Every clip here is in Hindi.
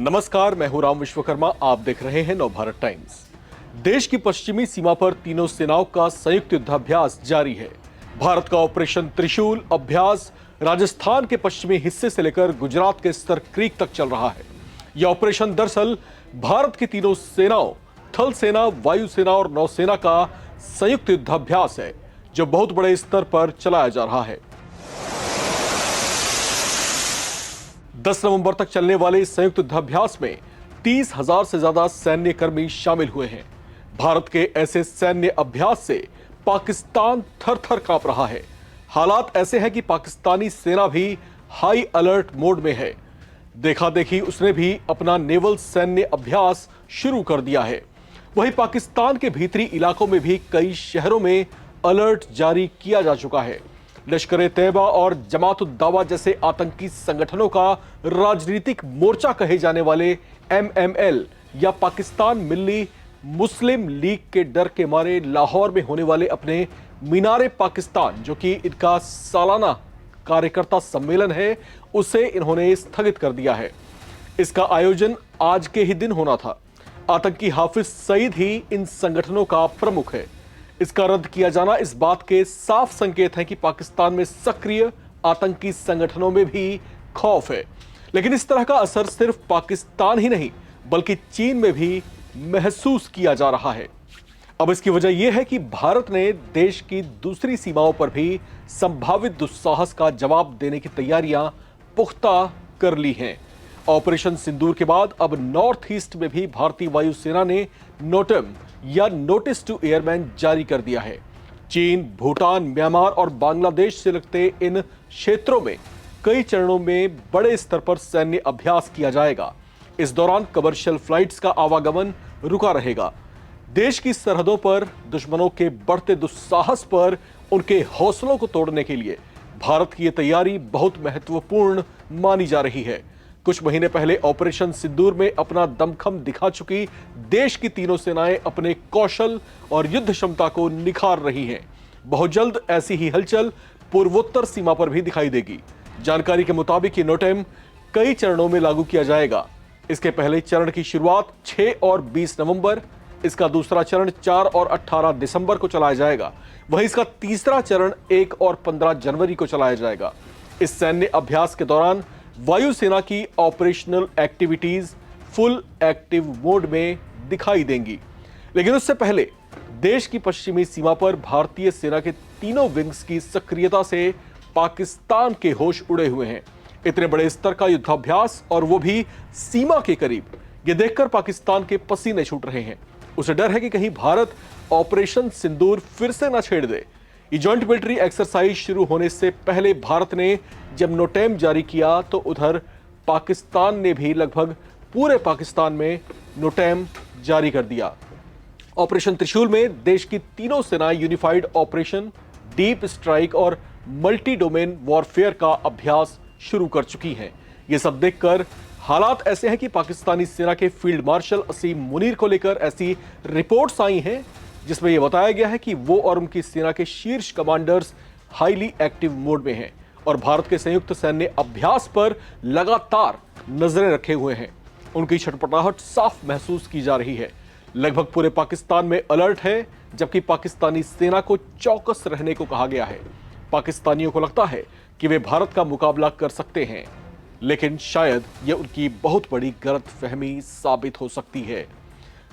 नमस्कार, मैं हूं राम विश्वकर्मा। आप देख रहे हैं नवभारत टाइम्स। देश की पश्चिमी सीमा पर तीनों सेनाओं का संयुक्त युद्धाभ्यास जारी है। भारत का ऑपरेशन त्रिशूल अभ्यास राजस्थान के पश्चिमी हिस्से से लेकर गुजरात के स्तर क्रीक तक चल रहा है। यह ऑपरेशन दरअसल भारत की तीनों सेनाओं, थल सेना, वायुसेना और नौसेना का संयुक्त युद्धाभ्यास है, जो बहुत बड़े स्तर पर चलाया जा रहा है। 10 नवंबर तक चलने वाले इस संयुक्त युद्धाभ्यास में 30,000 से ज्यादा सैन्य कर्मी शामिल हुए हैं। भारत के ऐसे सैन्य अभ्यास से पाकिस्तान थर-थर कांप रहा है। हालात ऐसे हैं कि पाकिस्तानी सेना भी हाई अलर्ट मोड में है। देखा देखी उसने भी अपना नेवल सैन्य अभ्यास शुरू कर दिया है। वहीं पाकिस्तान के भीतरी इलाकों में भी कई शहरों में अलर्ट जारी किया जा चुका है। लश्कर-ए-तैयबा और जमात-उद-दावा जैसे आतंकी संगठनों का राजनीतिक मोर्चा कहे जाने वाले एमएमएल या पाकिस्तान मिल्ली मुस्लिम लीग के डर के मारे लाहौर में होने वाले अपने मीनारे पाकिस्तान, जो कि इनका सालाना कार्यकर्ता सम्मेलन है, उसे इन्होंने स्थगित कर दिया है। इसका आयोजन आज के ही दिन होना था। आतंकी हाफिज सईद ही इन संगठनों का प्रमुख है। इसका रद्द किया जाना इस बात के साफ संकेत है कि पाकिस्तान में सक्रिय आतंकी संगठनों में भी खौफ है। लेकिन इस तरह का असर सिर्फ पाकिस्तान ही नहीं, बल्कि चीन में भी महसूस किया जा रहा है। अब इसकी वजह यह है कि भारत ने देश की दूसरी सीमाओं पर भी संभावित दुस्साहस का जवाब देने की तैयारियां पुख्ता कर ली हैं। ऑपरेशन सिंदूर के बाद अब नॉर्थ ईस्ट में भी भारतीय वायुसेना ने नोटम या नोटिस टू एयरमैन जारी कर दिया है। चीन, भूटान, म्यांमार और बांग्लादेश से लगते इन क्षेत्रों में कई चरणों में बड़े स्तर पर सैन्य अभ्यास किया जाएगा। इस दौरान कमर्शियल फ्लाइट्स का आवागमन रुका रहेगा। देश की सरहदों पर दुश्मनों के बढ़ते दुस्साहस पर उनके हौसलों को तोड़ने के लिए भारत की यह तैयारी बहुत महत्वपूर्ण मानी जा रही है। कुछ महीने पहले ऑपरेशन सिंदूर में अपना दमखम दिखा चुकी देश की तीनों सेनाएं अपने कौशल और युद्ध क्षमता को निखार रही हैं। बहुत जल्द ऐसी ही हलचल पूर्वोत्तर सीमा पर भी दिखाई देगी। जानकारी के मुताबिक ये नोटेम कई चरणों में लागू किया जाएगा। इसके पहले चरण की शुरुआत 6 और 20 नवंबर, इसका दूसरा चरण 4 और 18 दिसंबर को चलाया जाएगा। वहीं इसका तीसरा चरण 1 और 15 जनवरी को चलाया जाएगा। इस सैन्य अभ्यास के दौरान वायुसेना की operational activities full active mode में दिखाई देंगी। लेकिन उससे पहले देश की पश्चिमी सीमा पर भारतीय सेना के तीनों विंग्स की सक्रियता से पाकिस्तान के होश उड़े हुए हैं। इतने बड़े स्तर का युद्धाभ्यास, और वो भी सीमा के करीब, ये देखकर पाकिस्तान के पसीने छूट रहे हैं। उसे डर है कि कहीं भारत ऑपरेशन सिंदूर फिर से न छेड़ दे। ये जॉइंट मिलिट्री एक्सरसाइज शुरू होने से पहले भारत ने जब नोटेम जारी किया तो उधर पाकिस्तान ने भी लगभग पूरे पाकिस्तान में नोटेम जारी कर दिया। ऑपरेशन त्रिशूल में देश की तीनों सेनाएं यूनिफाइड ऑपरेशन, डीप स्ट्राइक और मल्टी डोमेन वॉरफेयर का अभ्यास शुरू कर चुकी हैं। ये सब देखकर हालात ऐसे हैं कि पाकिस्तानी सेना के फील्ड मार्शल असीम मुनीर को लेकर ऐसी रिपोर्ट्स आई हैं जिसमें यह बताया गया है कि वो और उनकी सेना के शीर्ष कमांडर्स हाईली एक्टिव मोड में हैं और भारत के संयुक्त सैन्य अभ्यास पर लगातार नजरें रखे हुए हैं। उनकी छटपटाहट साफ महसूस की जा रही है। लगभग पूरे पाकिस्तान में अलर्ट है, जबकि पाकिस्तानी सेना को चौकस रहने को कहा गया है। पाकिस्तानियों को लगता है कि वे भारत का मुकाबला कर सकते हैं, लेकिन शायद यह उनकी बहुत बड़ी गलतफहमी साबित हो सकती है,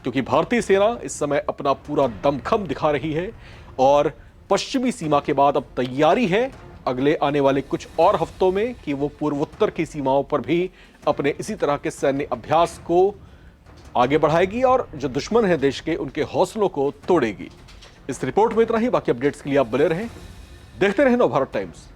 क्योंकि भारतीय सेना इस समय अपना पूरा दमखम दिखा रही है और पश्चिमी सीमा के बाद अब तैयारी है अगले आने वाले कुछ और हफ्तों में कि वो पूर्वोत्तर की सीमाओं पर भी अपने इसी तरह के सैन्य अभ्यास को आगे बढ़ाएगी और जो दुश्मन है देश के, उनके हौसलों को तोड़ेगी। इस रिपोर्ट में इतना ही। बाकी अपडेट्स के लिए आप बने रहें, देखते रहें नवभारत टाइम्स।